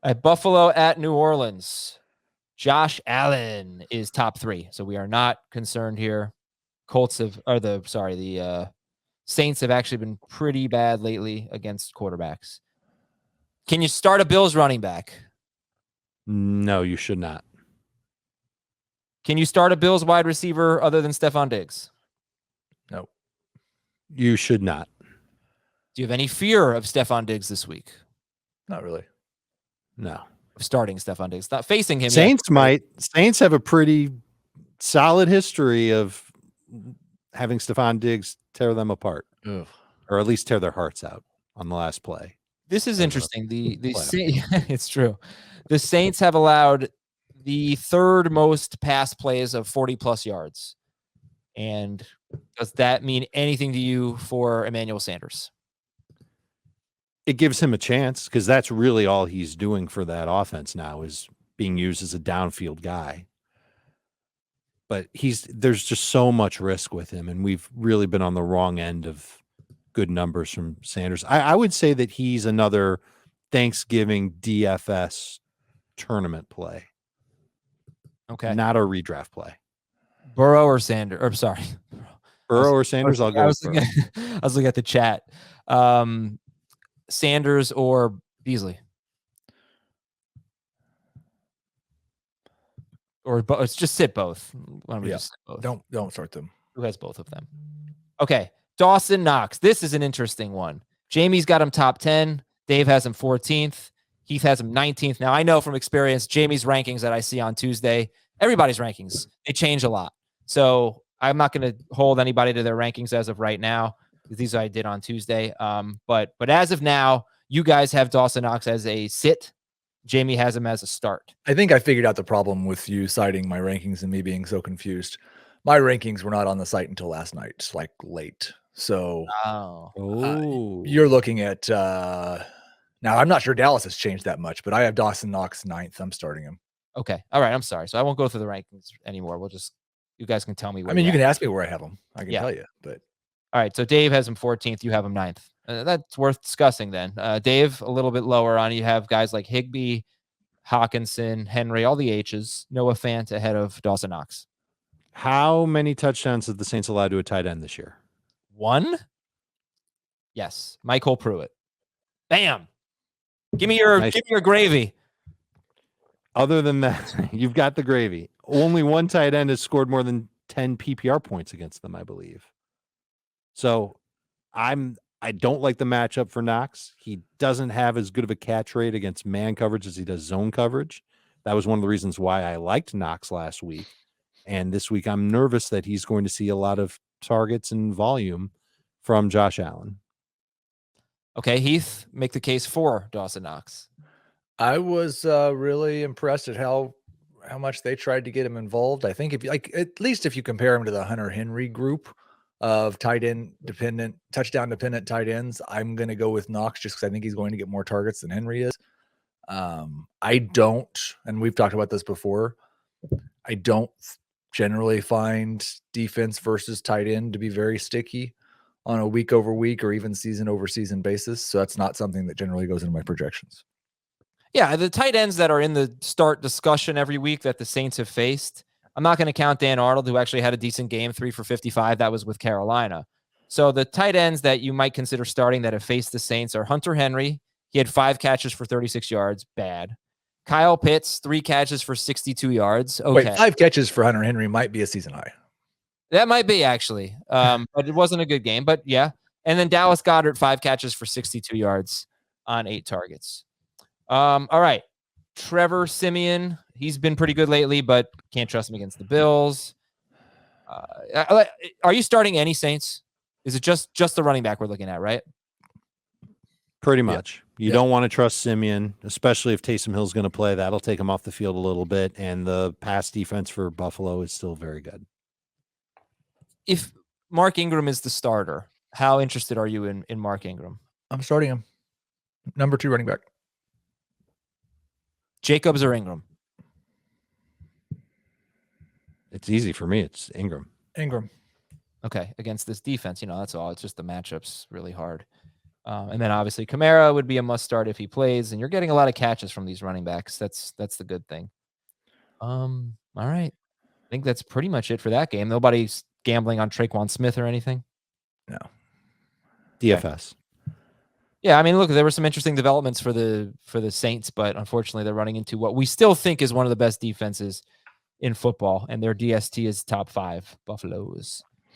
At Buffalo at New Orleans, Josh Allen is top 3. So we are not concerned here. The Saints have actually been pretty bad lately against quarterbacks. Can you start a Bills running back? No, you should not. Can you start a Bills wide receiver other than Stephon Diggs? No. You should not. Do you have any fear of Stephon Diggs this week? Not really. No. Starting Stephon Diggs. Not facing him Saints yet. might. Saints have a pretty solid history of having Stephon Diggs tear them apart. Ugh. Or at least tear their hearts out on the last play. This is interesting. It's true. The Saints have allowed the 3rd most pass plays of 40-plus yards. And does that mean anything to you for Emmanuel Sanders? It gives him a chance because that's really all he's doing for that offense now is being used as a downfield guy. But there's just so much risk with him, and we've really been on the wrong end of good numbers from Sanders. I would say that he's another Thanksgiving DFS tournament play. Okay. Not a redraft play. Burrow or Sanders? Or sorry. Burrow or Sanders? I'll go with Burrow. I was looking at the chat. Sanders or Beasley? Or let's just sit both. Why don't we just sit both? Don't start them. Who has both of them? Okay. Dawson Knox. This is an interesting one. Jamie's got him top 10. Dave has him 14th. Heath has him 19th. Now, I know from experience, Jamie's rankings that I see on Tuesday, everybody's rankings, they change a lot. So I'm not going to hold anybody to their rankings as of right now. These I did on Tuesday. But as of now, you guys have Dawson Knox as a sit. Jamie has him as a start. I think I figured out the problem with you citing my rankings and me being so confused. My rankings were not on the site until last night, like late. So you're looking at now I'm not sure Dallas has changed that much, but I have Dawson Knox 9th. I'm starting him. Okay. All right. I'm sorry. So I won't go through the rankings anymore. You guys can tell me where you can ask me where I have him. I can tell you, but all right. So Dave has him 14th. You have him 9th. That's worth discussing then. Dave, a little bit lower on. You have guys like Higbee, Hawkinson, Henry, all the H's. Noah Fant ahead of Dawson Knox. How many touchdowns have the Saints allowed to a tight end this year? 1? Yes. Michael Pruitt. Bam. Give me your gravy. Other than that, you've got the gravy. Only one tight end has scored more than 10 PPR points against them, I believe. So I don't like the matchup for Knox. He doesn't have as good of a catch rate against man coverage as he does zone coverage. That was one of the reasons why I liked Knox last week. And this week, I'm nervous that he's going to see a lot of targets and volume from Josh Allen. Okay, Heath, make the case for Dawson Knox. I was really impressed at how much they tried to get him involved. I think at least if you compare him to the Hunter Henry group of touchdown dependent tight ends, I'm going to go with Knox just because I think he's going to get more targets than Henry is. I don't, and we've talked about this before, I don't generally find defense versus tight end to be very sticky on a week over week or even season over season basis. So that's not something that generally goes into my projections. Yeah, the tight ends that are in the start discussion every week that the Saints have faced, I'm not going to count Dan Arnold, who actually had a decent game, 3 for 55. That was with Carolina. So the tight ends that you might consider starting that have faced the Saints are Hunter Henry. He had 5 catches for 36 yards. Bad. Kyle Pitts, 3 catches for 62 yards. Okay. Wait, 5 catches for Hunter Henry might be a season high. That might be, actually. But it wasn't a good game. But, yeah. And then Dallas Goedert, 5 catches for 62 yards on 8 targets. All right. Trevor Simeon, he's been pretty good lately, but can't trust him against the Bills. Are you starting any Saints? Is it just the running back we're looking at, right? Pretty much. You don't want to trust Simeon, especially if Taysom Hill's going to play. That'll take him off the field a little bit, and the pass defense for Buffalo is still very good. If Mark Ingram is the starter, how interested are you in Mark Ingram? I'm starting him. Number 2 running back. Jacobs or Ingram? It's easy for me. It's Ingram. Ingram. Okay, against this defense, that's all. It's just the matchup's really hard. And then obviously Kamara would be a must start if he plays, and you're getting a lot of catches from these running backs. That's the good thing. All right. I think that's pretty much it for that game. Nobody's gambling on Traquan Smith or anything. No. DFS. Yeah, I mean, look, there were some interesting developments for the Saints, but unfortunately they're running into what we still think is one of the best defenses in football, and their DST is top 5, Buffaloes.